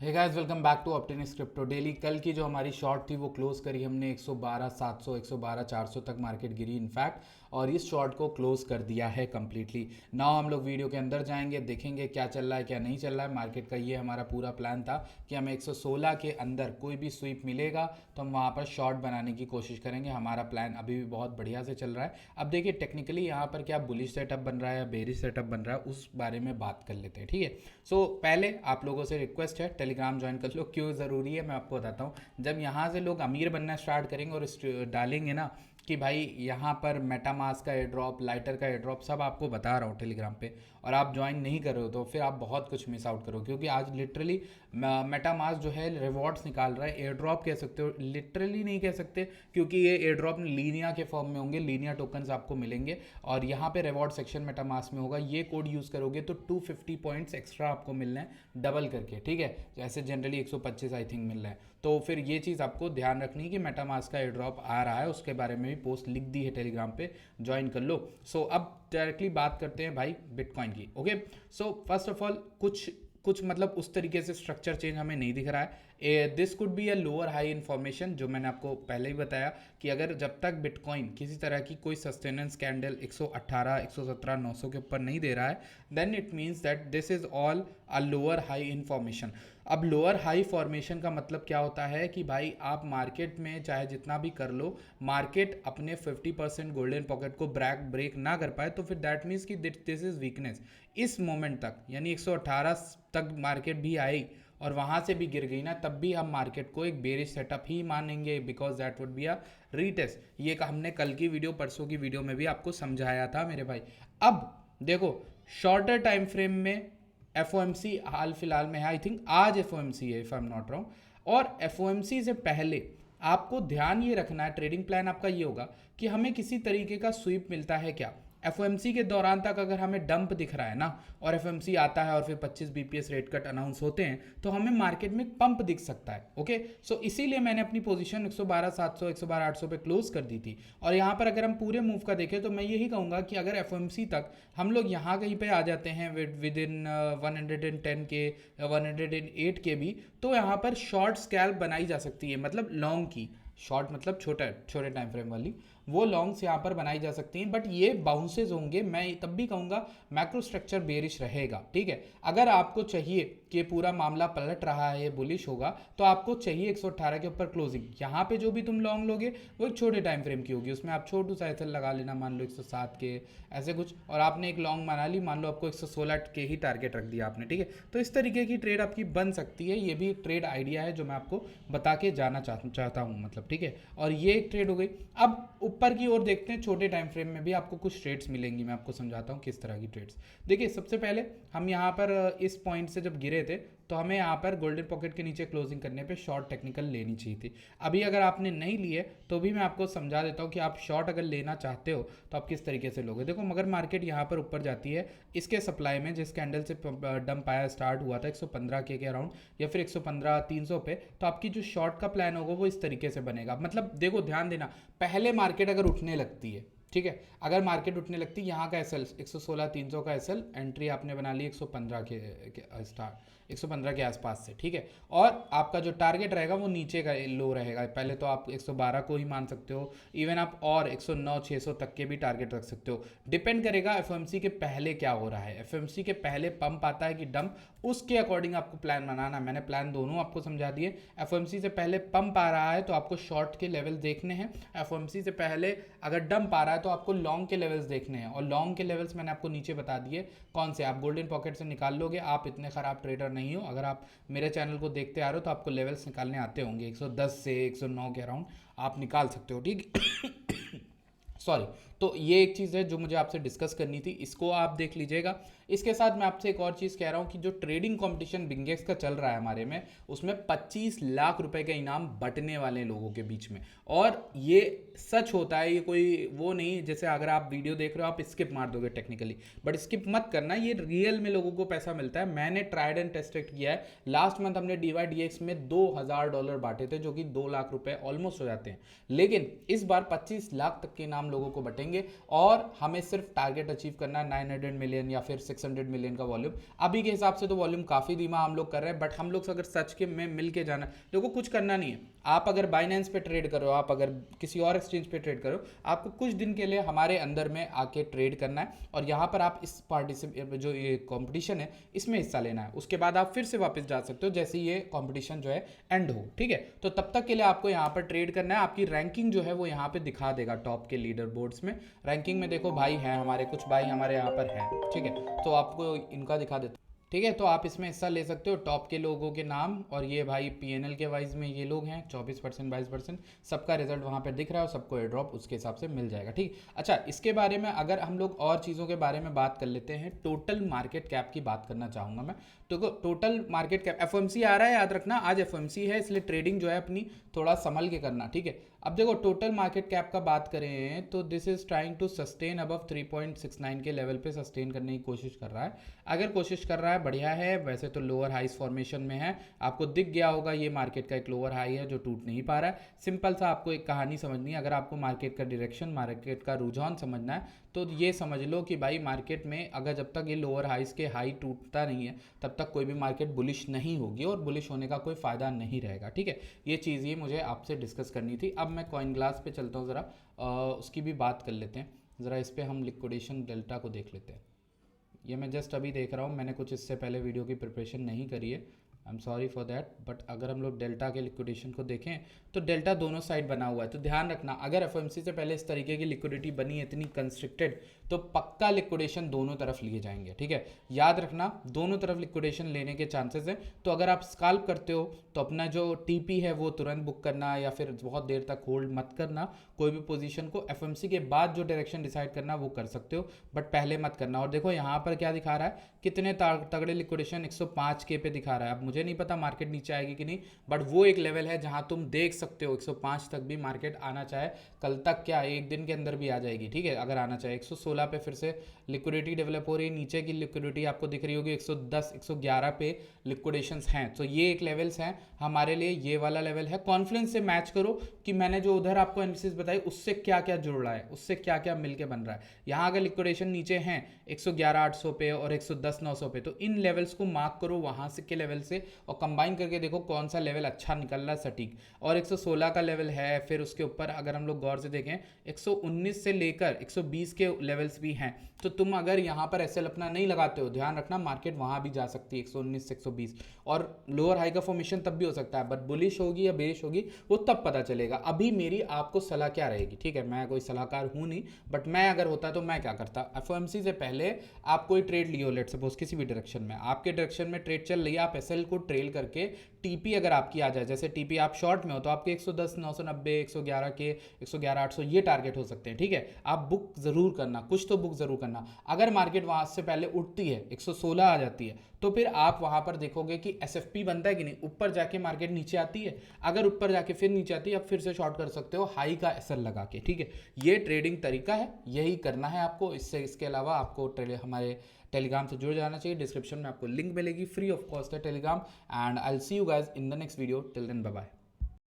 Hey guys, welcome back to Optimist Crypto Daily. कल की जो हमारी शॉर्ट थी वो क्लोज करी हमने 112,700 112,400 तक मार्केट गिरी इनफैक्ट, और इस शॉर्ट को क्लोज कर दिया है कम्प्लीटली। नाउ हम लोग वीडियो के अंदर जाएंगे, देखेंगे क्या चल रहा है क्या नहीं चल रहा है मार्केट का। ये हमारा पूरा प्लान था कि हमें 116 के अंदर कोई भी स्वीप मिलेगा तो हम वहाँ पर शॉर्ट बनाने की कोशिश करेंगे। हमारा प्लान अभी भी बहुत बढ़िया से चल रहा है। अब देखिए टेक्निकली यहाँ पर क्या बुलिश सेटअप बन रहा है या बेरिश सेटअप बन रहा है, उस बारे में बात कर लेते हैं, ठीक है। सो पहले आप लोगों से रिक्वेस्ट है, टेलीग्राम ज्वाइन कर लो। क्यों ज़रूरी है मैं आपको बताता हूँ। जब यहाँ से लोग अमीर बनना स्टार्ट करेंगे और डालेंगे ना कि भाई यहाँ पर मेटामास्क का एयर ड्रॉप, लाइटर का एयर ड्रॉप, सब आपको बता रहा हूँ टेलीग्राम पे, और आप ज्वाइन नहीं कर रहे हो तो फिर आप बहुत कुछ मिस आउट करो। क्योंकि आज लिटरली मेटामास्क जो है रिवॉर्ड्स निकाल रहा है। एयर ड्रॉप कह सकते हो, लिटरली नहीं कह सकते, क्योंकि ये एयर ड्रॉप लीनिया के फॉर्म में होंगे, लीनिया टोकन्स आपको मिलेंगे और यहाँ पे रिवॉर्ड सेक्शन मेटामास्क में होगा। ये कोड यूज़ करोगे तो 250 पॉइंट्स एक्स्ट्रा आपको मिलना है डबल करके, ठीक है। जैसे जनरली 125 आई थिंक मिल रहा है। तो फिर ये चीज़ आपको ध्यान रखनी है कि मेटामास्क का एयर ड्रॉप आ रहा है, उसके बारे में भी पोस्ट लिख दी है टेलीग्राम पे, ज्वाइन कर लो। सो अब डायरेक्टली बात करते हैं भाई बिटकॉइन की। Okay, so first of all कुछ कुछ मतलब उस तरीके से स्ट्रक्चर चेंज हमें नहीं दिख रहा है। This could be a lower high information, जो मैंने आपको पहले ही बताया कि अगर जब तक बिटकॉइन किसी तरह की कोई सस्टेनेंस कैंडल 118 117 900 के ऊपर नहीं दे रहा है, then it means that this is all a lower high information. अब लोअर हाई फॉर्मेशन का मतलब क्या होता है कि भाई आप मार्केट में चाहे जितना भी कर लो, मार्केट अपने 50% गोल्डन पॉकेट को ब्रेक ना कर पाए, तो फिर दैट मीन्स कि दिस इज वीकनेस। इस मोमेंट तक यानी 118 तक मार्केट भी आई और वहाँ से भी गिर गई ना, तब भी हम मार्केट को एक बेरिश सेटअप ही मानेंगे, because that would be a retest. ये हमने कल की वीडियो, परसों की वीडियो में भी आपको समझाया था मेरे भाई। अब देखो, शॉर्टर टाइम फ्रेम में एफ हाल फिलहाल में है, आई थिंक आज एफ है if I am not wrong. और एफ से पहले आपको ध्यान ये रखना है, ट्रेडिंग प्लान आपका ये होगा कि हमें किसी तरीके का स्वीप मिलता है क्या। एफ के दौरान तक अगर हमें डंप दिख रहा है ना, और एफ आता है और फिर 25 बीपीएस रेट कट अनाउंस होते हैं, तो हमें मार्केट में पंप दिख सकता है। ओके, सो इसीलिए मैंने अपनी पोजीशन 112,700 112,800 पे क्लोज कर दी थी। और यहाँ पर अगर हम पूरे मूव का देखें तो मैं यही कहूँगा कि अगर एफ तक हम लोग यहाँ कहीं पे आ जाते हैं विद इन 110 के 108 के भी, तो यहाँ पर शॉर्ट स्कैल्प बनाई जा सकती है, मतलब लॉन्ग की। शॉर्ट मतलब छोटा छोटे टाइम फ्रेम वाली, वो लॉन्ग्स यहाँ पर बनाई जा सकती हैं, बट ये बाउंसेज होंगे। मैं तब भी कहूँगा मैक्रो स्ट्रक्चर बेरिश रहेगा, ठीक है। अगर आपको चाहिए कि पूरा मामला पलट रहा है, ये बुलिश होगा, तो आपको चाहिए 118 के ऊपर क्लोजिंग। यहाँ पे जो भी तुम लॉन्ग लोगे वो एक छोटे टाइम फ्रेम की होगी, उसमें आप छोटू सा एसएल लगा लेना, मान लो 107 के ऐसे कुछ, और आपने एक लॉन्ग बना ली, मान लो आपको 116 के ही टारगेट रख दिया आपने, ठीक है। तो इस तरीके की ट्रेड आपकी बन सकती है। ये भी ट्रेड आइडिया है जो मैं आपको बता के जाना चाहता हूँ, मतलब, ठीक है। और ये एक ट्रेड हो गई। अब ऊपर की ओर देखते हैं, छोटे टाइम फ्रेम में भी आपको कुछ ट्रेड्स मिलेंगी। मैं आपको समझाता हूँ किस तरह की ट्रेड्स। देखिए, सबसे पहले हम यहाँ पर इस पॉइंट से जब गिरे थे तो हमें यहाँ पर गोल्डन पॉकेट के नीचे क्लोजिंग करने पे शॉर्ट टेक्निकल लेनी चाहिए थी। अभी अगर आपने नहीं लिए तो भी मैं आपको समझा देता हूँ कि आप शॉर्ट अगर लेना चाहते हो तो आप किस तरीके से लोगे। देखो, मगर मार्केट यहाँ पर ऊपर जाती है, इसके सप्लाई में जिस कैंडल से डंप आया स्टार्ट हुआ था 115 के अराउंड या फिर 115 300 पे, तो आपकी जो शॉर्ट का प्लान होगा वो इस तरीके से बनेगा। मतलब देखो, ध्यान देना, पहले मार्केट अगर उठने लगती है, ठीक है, अगर मार्केट उठने लगती है, यहाँ का एसएल 116 300 का एसएल एंट्री आपने बना ली 115 के स्टार्ट 115 के आसपास से, ठीक है। और आपका जो टारगेट रहेगा वो नीचे का लो रहेगा। पहले तो आप 112 को ही मान सकते हो, इवन आप और 109 600 तक के भी टारगेट रख सकते हो। डिपेंड करेगा एफओएमसी के पहले क्या हो रहा है। एफओएमसी के पहले पंप आता है कि डंप, उसके अकॉर्डिंग आपको प्लान बनाना। मैंने प्लान दोनों आपको समझा दिए। एफओएमसी से पहले पंप आ रहा है तो आपको शॉर्ट के लेवल देखने हैं। एफओएमसी से पहले अगर डंप आ रहा है तो आपको लॉन्ग के लेवल्स देखने हैं, और लॉन्ग के लेवल्स मैंने आपको नीचे बता दिए कौन से। आप गोल्डन पॉकेट से निकाल लोगे, आप इतने खराब ट्रेडर नहीं हो। अगर आप मेरे चैनल को देखते आ रहे हो तो आपको लेवल्स निकालने आते होंगे, 110 से 109 के अराउंड आप निकाल सकते हो, ठीक है। सॉरी। तो ये एक चीज़ है जो मुझे आपसे डिस्कस करनी थी, इसको आप देख लीजिएगा। इसके साथ मैं आपसे एक और चीज़ कह रहा हूँ कि जो ट्रेडिंग कंपटीशन बिंगेक्स का चल रहा है हमारे में, उसमें 25 लाख रुपए के इनाम बंटने वाले हैं लोगों के बीच में। और ये सच होता है, ये कोई वो नहीं जैसे अगर आप वीडियो देख रहे हो आप स्किप मार दोगे टेक्निकली, बट स्किप मत करना, ये रियल में लोगों को पैसा मिलता है। मैंने ट्राइड एंड टेस्टेड किया है। लास्ट मंथ हमने DYDX में $2,000 बांटे थे, जो कि 2 लाख रुपए ऑलमोस्ट हो जाते हैं। लेकिन इस बार 25 लाख तक के इनाम लोगों को बटेंगे। बढ़ेंगे और हमें सिर्फ टारगेट अचीव करना है 900 मिलियन या फिर 600 मिलियन का वॉल्यूम। अभी के हिसाब से तो वॉल्यूम काफ़ी धीमा हम लोग कर रहे हैं, बट हम लोग अगर सच के में मिल के जाना, देखो कुछ करना नहीं है। आप अगर बाइनेंस पे ट्रेड करो, आप अगर किसी और एक्सचेंज पे ट्रेड करो, आपको कुछ दिन के लिए हमारे अंदर में आके ट्रेड करना है और यहाँ पर आप इस पार्टिसिपेट जो ये कंपटीशन है इसमें हिस्सा लेना है। उसके बाद आप फिर से वापस जा सकते हो जैसे ये कंपटीशन जो है एंड हो, ठीक है। तो तब तक के लिए आपको यहाँ पर ट्रेड करना है। आपकी रैंकिंग जो है वो यहाँ पे दिखा देगा टॉप के लीडर बोर्ड्स में। रैंकिंग में देखो भाई हैं हमारे, कुछ भाई हमारे यहाँ पर हैं, ठीक है। तो आपको इनका दिखा देता, ठीक है। तो आप इसमें हिस्सा ले सकते हो, टॉप के लोगों के नाम, और ये भाई पीएनएल के वाइज में ये लोग हैं 24%, 22%, सबका रिजल्ट वहाँ पे दिख रहा है और सबको एयर ड्रॉप उसके हिसाब से मिल जाएगा, ठीक। अच्छा, इसके बारे में अगर हम लोग और चीज़ों के बारे में बात कर लेते हैं, टोटल मार्केट कैप की बात करना चाहूँगा मैं। तो टोटल मार्केट कैप, एफओएमसी आ रहा है, याद रखना आज एफओएमसी है, इसलिए ट्रेडिंग जो है अपनी थोड़ा संभल के करना, ठीक है। अब देखो टोटल मार्केट कैप का बात करें तो this is trying to sustain above 3.69 के लेवल पे सस्टेन करने की कोशिश कर रहा है। अगर कोशिश कर रहा है बढ़िया है, वैसे तो लोअर हाइस फॉर्मेशन में है, आपको दिख गया होगा ये मार्केट का एक लोअर हाई है जो टूट नहीं पा रहा है। सिंपल सा आपको एक कहानी समझनी है, अगर आपको मार्केट का डायरेक्शन, मार्केट का रुझान समझना है तो ये समझ लो कि भाई मार्केट में अगर जब तक ये लोअर हाइस के हाई टूटता नहीं है तब तक कोई भी मार्केट बुलिश नहीं होगी और बुलिश होने का कोई फ़ायदा नहीं रहेगा, ठीक है। ये चीज़ ये मुझे आपसे डिस्कस करनी थी। अब मैं कॉइन ग्लास पे चलता हूँ, ज़रा उसकी भी बात कर लेते हैं। ज़रा इस पर हम लिक्विडेशन डेल्टा को देख लेते हैं। ये मैं जस्ट अभी देख रहा हूँ, मैंने कुछ इससे पहले वीडियो की प्रिपरेशन नहीं करी है, I am sorry for that. But अगर हम लोग डेल्टा के लिक्विडेशन को देखें तो डेल्टा दोनों साइड बना हुआ है, तो ध्यान रखना अगर एफओएमसी से पहले इस तरीके की लिक्विडिटी बनी है इतनी कंस्ट्रिक्टेड, तो पक्का लिक्विडेशन दोनों तरफ लिए जाएंगे, ठीक है। याद रखना दोनों तरफ लिक्विडेशन लेने के चांसेस हैं। तो अगर आप स्काल्प करते हो तो अपना जो टीपी है वो तुरंत बुक करना या फिर बहुत देर तक होल्ड मत करना कोई भी पोजीशन को। एफओएमसी के बाद जो डायरेक्शन डिसाइड करना वो कर सकते हो, बट पहले मत करना। और देखो यहाँ पर क्या दिखा रहा है, कितने तगड़े लिक्विडेशन 105 के पे दिखा रहा है। अब मुझे नहीं पता मार्केट नीचे आएगी कि नहीं, बट वो एक लेवल है जहां तुम देख सकते हो 105 तक भी मार्केट आना चाहे, कल तक क्या एक दिन के अंदर भी आ जाएगी, ठीक है। अगर आना चाहे 116 पे फिर से लिक्विडिटी डेवलप हो रही है, नीचे की लिक्विडिटी आपको दिख रही होगी 110, 111 पे लिक्विडेशंस हैं। तो ये एक लेवल्स हैं हमारे लिए, ये वाला लेवल है। कॉन्फ्लुएंस से मैच करो कि मैंने जो उधर आपको एनालिसिस बताई उससे क्या क्या जुड़ रहा है, उससे क्या क्या मिलके बन रहा है। यहाँ अगर लिक्विडेशन नीचे हैं 111,800 पे और 110,900 पे, तो इन लेवल्स को मार्क करो वहाँ से के लेवल से और कंबाइन करके देखो कौन सा लेवल अच्छा निकल रहा है सटीक। और 116 का लेवल है, फिर उसके ऊपर अगर हम लोग गौर से देखें 119 से लेकर 120 के लेवल्स भी हैं। तो तुम अगर यहाँ पर एसएल अपना नहीं लगाते हो, ध्यान रखना मार्केट वहाँ भी जा सकती है 119 से 120, और लोअर हाई का फॉर्मेशन तब भी हो सकता है, बट बुलिश होगी या बेरिश होगी वो तब पता चलेगा। अभी मेरी आपको सलाह क्या रहेगी, ठीक है, मैं कोई सलाहकार हूँ नहीं, बट मैं अगर होता तो मैं क्या करता, एफओएमसी से पहले आप कोई ट्रेड लियो, लेट सपोज किसी भी डायरेक्शन में, आपके डायरेक्शन में ट्रेड चल रही है, आप एसएल को ट्रेल करके टीपी अगर आपकी आ जाए, जैसे टीपी आप शॉर्ट में हो तो आपके 110, 990, 111 के 111,800 ये टारगेट हो सकते हैं, ठीक है। आप बुक जरूर करना, कुछ तो बुक जरूर करना। अगर मार्केट वहां से पहले उठती है 116 आ जाती है तो फिर आप वहां पर देखोगे कि एसएफपी बनता है कि नहीं, ऊपर जाके मार्केट नीचे आती है, अगर ऊपर जाके फिर नीचे आती है आप फिर से शॉर्ट कर सकते हो हाई का एसएल लगा के, ठीक है। ये ट्रेडिंग तरीका है, यही करना है आपको। इसके अलावा आपको हमारे टेलीग्राम से जुड़ जाना चाहिए। डिस्क्रिप्शन में आपको लिंक मिलेगी, फ्री ऑफ कॉस्ट है Telegram. And I will see you guys in the next video. Till then bye bye.